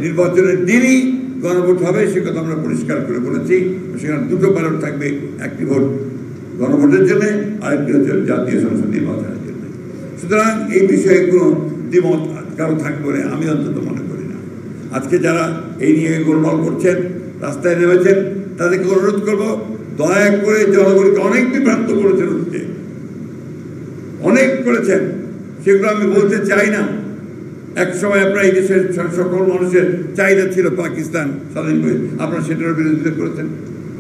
নির্বাচনের দিনই গণভোট হবে, সে কথা আমরা পরিষ্কার করে বলেছি। সেখানে দুটো ব্যালট থাকবে, একটি ভোট গণভোটের জন্য, আরেকটি হচ্ছে জাতীয় সংসদ নির্বাচনের জন্য। সুতরাং এই বিষয়ে কোনো দ্বিমত কারো থাকবে বলে আমি অন্তত মনে করি না। আজকে যারা এই নিয়ে গোলমাল করছেন, রাস্তায় নেমেছেন, তাদেরকে অনুরোধ করবো, দয়া করে জনগণকে অনেক বিভ্রান্ত করেছেন, অনেক করেছেন, সেগুলো আমি বলতে চাই না। এক সময় আপনারা এই দেশের সকল মানুষের চাহিদা ছিল পাকিস্তান স্বাধীন করে, আপনারা সেটার বিরোধিতা করেছেন।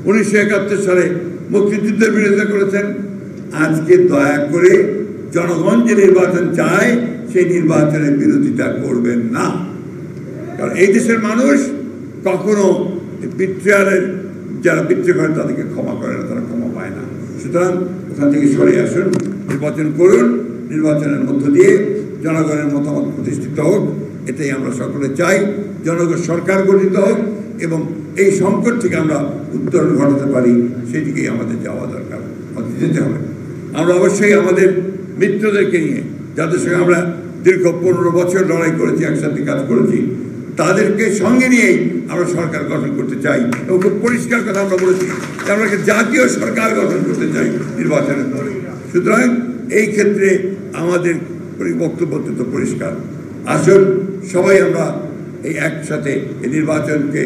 1971 সালে মুক্তিযুদ্ধের বিরোধিতা করেছেন। আজকে দয়া করে জনগণ যে নির্বাচন চায় সেই নির্বাচনের বিরোধিতা করবেন না, কারণ এই দেশের মানুষ কখনো বিট্রিয়ালের যারা বিট্রিয়া করে তাদেরকে ক্ষমা করে না, তারা ক্ষমা পায় না। সুতরাং ওখান থেকে সরে আসুন, নির্বাচন করুন, নির্বাচনের মধ্য দিয়ে জনগণের মতামত প্রতিষ্ঠিত হোক, এটাই আমরা সকলে চাই। জনগণ সরকার গঠিত হোক এবং এই সংকট থেকে আমরা উত্তরণ ঘটাতে পারি, সেদিকেই আমাদের যাওয়া দরকার, আমাদের যেতে হবে। আমরা অবশ্যই আমাদের মিত্রদেরকে নিয়ে, যাদের সঙ্গে আমরা দীর্ঘ 15 বছর লড়াই করেছি, একসাথে কাজ করেছি, তাদেরকে সঙ্গে নিয়েই আমরা সরকার গঠন করতে চাই। এবং খুব পরিষ্কার কথা আমরা বলেছি, আমরা জাতীয় সরকার গঠন করতে চাই নির্বাচনের পরে। সুতরাং এই ক্ষেত্রে আমাদের বক্তব্য তো পরিষ্কার। আসুন সবাই আমরা এই একসাথে এই নির্বাচনকে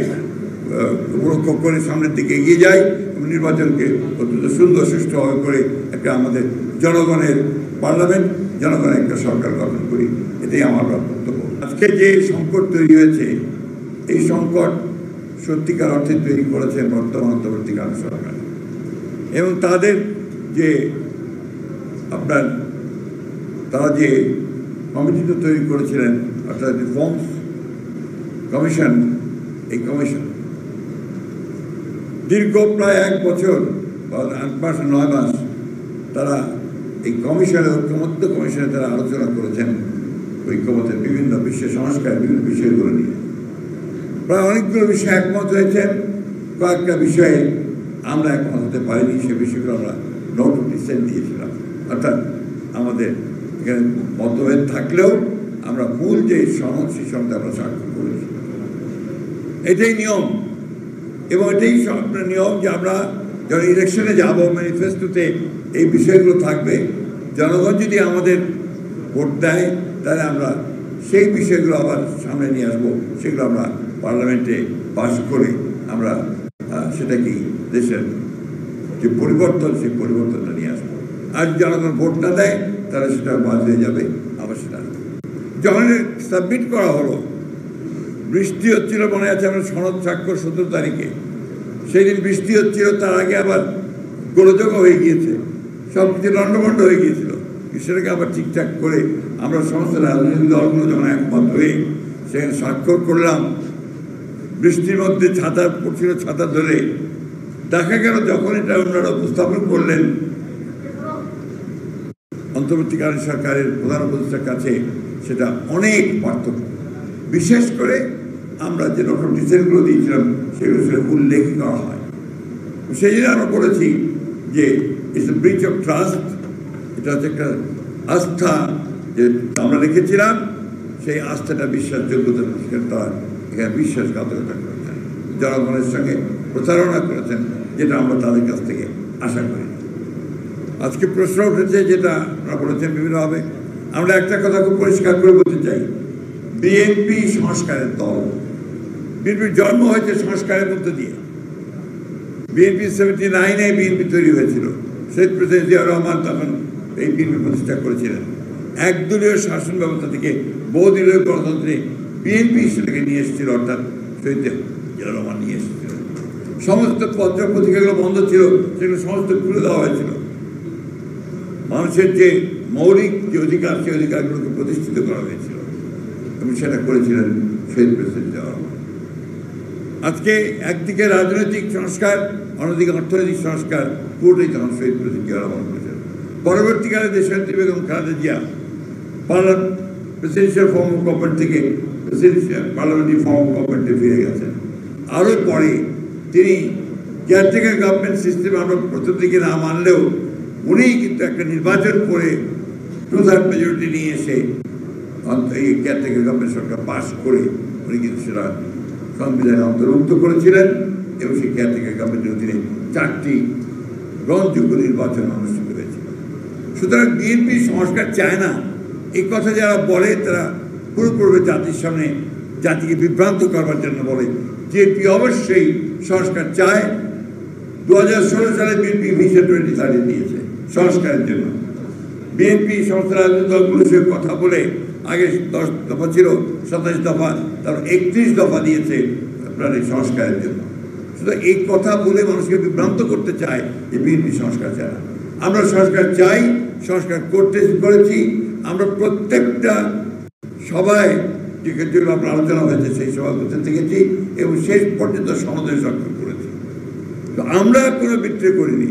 উপলক্ষ করে সামনের দিকে এগিয়ে যাই এবং নির্বাচনকে অত্যন্ত সুন্দর সুষ্ঠুভাবে করে একটা আমাদের জনগণের পার্লামেন্ট, জনগণের একটা সরকার গঠন করি, এটাই আমার বক্তব্য। আজকে যে সংকট তৈরি হয়েছে, এই সংকট সত্যিকার অর্থে তৈরি করেছে বর্তমান অন্তর্বর্তীকালীন সরকার এবং তাদের যে তারা যে কমিটিটা তৈরি করেছিলেন, অর্থাৎ রিফর্মস কমিশন, এই কমিশন দীর্ঘ প্রায় 1 বছর বা 8 মাস 9 মাস তারা এই কমিশনে, ঐক্যমত্য কমিশনে তারা আলোচনা করেছেন ঐক্যমতের বিভিন্ন বিশ্ব সংস্কার, বিভিন্ন বিষয়গুলো নিয়ে। প্রায় অনেকগুলো বিষয়ে একমত হয়েছেন, কয়েকটা বিষয়ে আমরা একমত হতে পারিনি, সে বিষয়গুলো আমরা নোট অফ ডিসেন্ট দিয়েছিলাম। অর্থাৎ আমাদের এখানে মতভেদ থাকলেও আমরা মূল যে সনদ, সেই সনদে আমরা স্বাক্ষর করেছি। এটাই নিয়ম এবং এটাই নিয়ম যে আমরা যখন ইলেকশনে যাব, ম্যানিফেস্টোতে এই বিষয়গুলো থাকবে। জনগণ যদি আমাদের ভোট দেয়, তাহলে আমরা সেই বিষয়গুলো আবার সামনে নিয়ে আসবো, সেগুলো আমরা পার্লামেন্টে পাস করে আমরা সেটা কি দেশের যে পরিবর্তন, সেই পরিবর্তনটা নিয়ে আসবো। আর জনগণ ভোট না দেয়, তাহলে সেটা বাদ হয়ে যাবে। আবার সেটা যখন সাবমিট করা হলো, বৃষ্টি হচ্ছিল, মনে আছে আমরা সনদ স্বাক্ষর 17 তারিখে, সেই দিন বৃষ্টি হচ্ছিল, তার আগে আবার গোলযোগ হয়ে গিয়েছে, সব কিছু লন্ডভন্ড হয়ে গিয়েছিল। সেটাকে আবার ঠিকঠাক করে আমরা সমস্ত রাজনৈতিক দলগুলো যখন একমত হয়ে সেখানে স্বাক্ষর করলাম, বৃষ্টির মধ্যে ছাতা পড়ছিল, ছাতা ধরে দেখা গেল যখন এটা ওনারা উপস্থাপন করলেন অন্তর্বর্তীকালীন সরকারের প্রধান উপদেষ্টার কাছে, সেটা অনেক পার্থক্য। বিশেষ করে আমরা যে নোট অফ ডিসেন্টগুলো দিয়েছিলাম, সেগুলো উল্লেখ করা হয়। সেই জন্য আমরা বলেছি যে it's a breach of trust, এটা হচ্ছে একটা আস্থা যে আমরা রেখেছিলাম, সেই আস্থাটা বিশ্বাসযোগ্যতা তারা এখানে বিশ্বাসঘাতকতা করেছেন, জনগণের সঙ্গে প্রতারণা করেছেন, যেটা আমরা তাদের কাছ থেকে আশা করি। আজকে প্রশ্ন উঠেছে, যেটা আমরা বলেছেন বিভিন্নভাবে, আমরা একটা কথা খুব পরিষ্কার করে বলতে চাই, বিএনপি সংস্কারের দল। বিএনপির জন্ম হয়েছে সংস্কারের মধ্য দিয়ে। বিএনপি 79-এ বিএনপি তৈরি হয়েছিল, শহীদ প্রেসিডেন্ট জিয়াউর রহমান তখন এই বিএনপি প্রতিষ্ঠা করেছিলেন। একদলীয় শাসন ব্যবস্থা থেকে বহুদলীয় গণতন্ত্রে বিএনপি সেটাকে নিয়ে এসেছিল, অর্থাৎ শহীদ জিয়াউর রহমান নিয়ে এসেছিলেন। সমস্ত পত্র পত্রিকাগুলো বন্ধ ছিল, সেগুলো সমস্ত খুলে দেওয়া হয়েছিল। মানুষের যে মৌলিক যে অধিকার, সেই অধিকারগুলোকে প্রতিষ্ঠিত করা হয়েছিল এবং সেটা করেছিলেন শহীদ প্রেসিডেন্ট জিয়াউর রহমান। আজকে একদিকে রাজনৈতিক সংস্কার, অন্যদিকে অর্থনৈতিক সংস্কার, পুরোটাই তখন শহীদ প্রেসিডেন্ট জিয়াউর রহমান করেছেন। পরবর্তীকালে দেশনেত্রী Begum Khaleda Zia presidential form of government থেকে পার্লামেন্টারি ফর্ম অফ গভর্নমেন্টে ফিরে গেছেন। আরও পরে তিনি কেয়ারটেকার গভর্নমেন্ট সিস্টেম আমরা প্রথম দিকে না মানলেও উনি কিন্তু একটা নির্বাচন করে 2/3 মেজরিটি নিয়ে এসে এই কেয়ারটেকার গভর্নমেন্ট সরকার পাস করে উনি কিন্তু সেটা সংবিধানে অন্তর্ভুক্ত করেছিলেন এবং সেই কেয়ারটেকার গভর্নমেন্টের অধীনে 4টি গ্রহণযোগ্য নির্বাচন অনুষ্ঠিত হয়েছিল। সুতরাং বিএনপি সংস্কার চায় না এই কথা যারা বলে তারা পুরোপুরি জাতির সামনে জাতিকে বিভ্রান্ত করবার জন্য বলে। বিএনপি অবশ্যই সংস্কার চায়। 2016 সালে বিএনপি ভিশন 2030 দিয়েছে সংস্কারের জন্য। বিএনপি সমস্ত রাজনৈতিক দলগুলোর সঙ্গে কথা বলে আগে 10 দফা ছিল, 27 দফা, তারপর 31 দফা দিয়েছে আপনার এই সংস্কারের জন্য। সুতরাং এই কথা বলে মানুষকে বিভ্রান্ত করতে চায় যে বিএনপি সংস্কার চায় না। আমরা সংস্কার চাই, সংস্কার করেছি। আমরা প্রত্যেকটা সভায় যেগুলো আপনার আলোচনা হয়েছে সেই সভাগুলোতে থেকেছি এবং শেষ পর্যন্ত সমাবেশ রক্ষা করেছি। তো আমরা কোনো বিক্রি করিনি,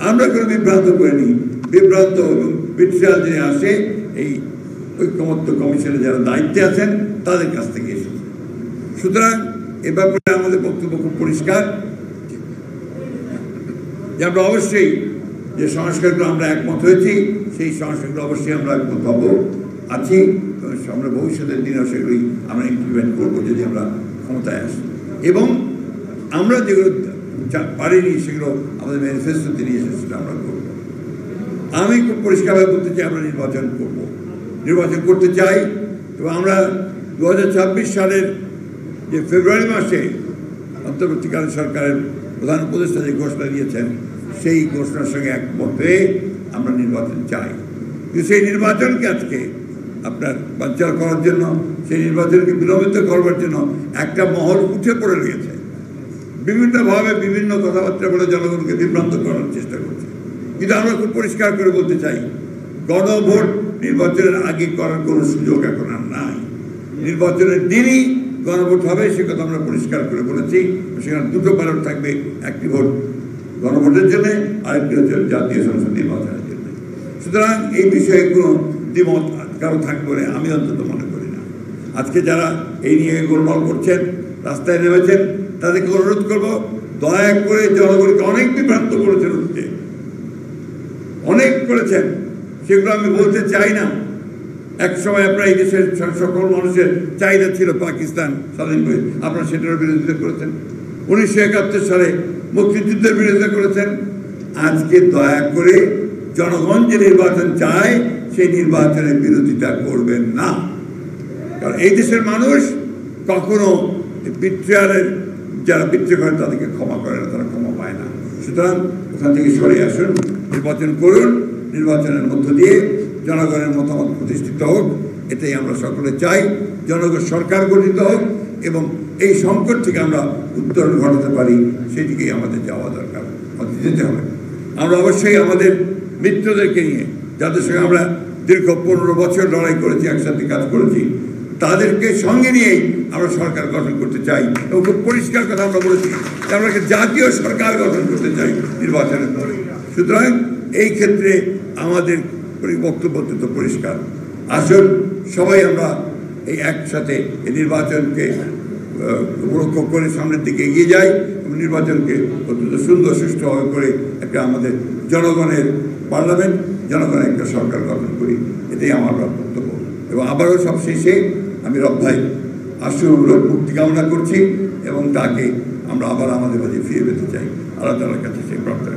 আমরা কোনো বিভ্রান্ত করিনি। বিভ্রান্ত এবং বিট্রিয়াল যে আসে এই ঐক্যমত্য কমিশনে যারা দায়িত্বে আছেন তাদের কাছ থেকে এসেছে। সুতরাং এ ব্যাপারে আমাদের বক্তব্য খুব পরিষ্কার যে আমরা অবশ্যই যে সংস্কারগুলো আমরা একমত হয়েছি সেই সংস্কারগুলো অবশ্যই আমরা একমত হব আছি। আমরা ভবিষ্যতের দিনেও সেগুলি আমরা ইমপ্লিমেন্ট করবো যদি আমরা ক্ষমতায় আসি। এবং আমরা যেগুলো পারিনি সেগুলো আমাদের ম্যানিফেস্টোতে নিয়ে এসে সেটা আমরা করবো। আমি খুব পরিষ্কারভাবে বলতে চাই আমরা নির্বাচন করব, নির্বাচন করতে চাই। এবং আমরা 2026 সালের যে ফেব্রুয়ারি মাসে অন্তর্বর্তীকালীন সরকারের প্রধান উপদেষ্টা যে ঘোষণা দিয়েছেন সেই ঘোষণার সঙ্গে একমত হয়ে আমরা নির্বাচন চাই। কিন্তু সেই নির্বাচনকে আজকে আপনার বানচাল করার জন্য, সেই নির্বাচনকে বিলম্বিত করবার জন্য একটা মহল উঠে পড়ে রয়েছে, বিভিন্নভাবে বিভিন্ন কথাবার্তা বলে জনগণকে বিভ্রান্ত করার চেষ্টা করছে। কিন্তু আমরা খুব পরিষ্কার করে বলতে চাই গণভোট নির্বাচনের আগে করার কোনো সুযোগ এখন আর নাই। নির্বাচনের দিনই গণভোট হবে সে কথা আমরা পরিষ্কার করে বলেছি। সেখানে দুটো ব্যালট থাকবে, একটি ভোট গণভোটের জন্য, আরেকটি হচ্ছে জাতীয় সংসদ নির্বাচনের জন্য। সুতরাং এই বিষয়ে কোনো দ্বিমত কারো থাকবে বলে আমি অন্তত মনে করি না। আজকে যারা এই নিয়ে গোলমাল করছেন, রাস্তায় নেমেছেন, তাদেরকে অনুরোধ করবো দয়া করে জনগণকে অনেক বিভ্রান্ত করেছেন, অনেক করেছেন, সেগুলো আমি বলতে চাই না। এক সময় আপনারা এই দেশের সকল মানুষের চাহিদা ছিল পাকিস্তান স্বাধীন করে, আপনারা সেটার বিরোধিতা করেছেন। 1971 সালে মুক্তিযুদ্ধের বিরোধিতা করেছেন। আজকে দয়া করে জনগণ যে নির্বাচন চায় সেই নির্বাচনের বিরোধিতা করবেন না। কারণ এই দেশের মানুষ কখনো বিট্রিয়ালের যারা বিট্রে করেন তাদেরকে ক্ষমা করে না, তারা ক্ষমা পায় না। সুতরাং ওখান থেকে সরে আসুন, নির্বাচন করুন। নির্বাচনের মধ্য দিয়ে জনগণের মতামত প্রতিষ্ঠিত হোক, এটাই আমরা সকলে চাই। জনগণ সরকার গঠিত হোক এবং এই সংকট থেকে আমরা উত্তরণ ঘটাতে পারি, সেদিকেই আমাদের যাওয়া দরকার, আমাদের যেতে হবে। আমরা অবশ্যই আমাদের মিত্রদেরকে নিয়ে, যাদের সঙ্গে আমরা দীর্ঘ 15 বছর লড়াই করেছি, একসাথে কাজ করেছি, তাদেরকে সঙ্গে নিয়েই আমরা সরকার গঠন করতে চাই। এবং খুব পরিষ্কার কথা আমরা বলেছি যে আমরা একটা জাতীয় সরকার গঠন করতে চাই নির্বাচনের পরে। সুতরাং এই ক্ষেত্রে আমাদের বক্তব্য তো পরিষ্কার। আসুন সবাই আমরা এই একসাথে এই নির্বাচনকে উপলক্ষ করে সামনের দিকে এগিয়ে যাই এবং নির্বাচনকে অত্যন্ত সুন্দর সুষ্ঠুভাবে করে একটা আমাদের জনগণের পার্লামেন্ট, জনগণের একটা সরকার গঠন করি, এটাই আমার বক্তব্য। এবং আবারও সব শেষে আমি রব ভাই আশুর মুক্তি কামনা করছি এবং তাকে আমরা আবার আমাদের মাঝে ফিরে পেতে চাই। আল্লাহ তাআলার কাছে সেই প্রার্থনা।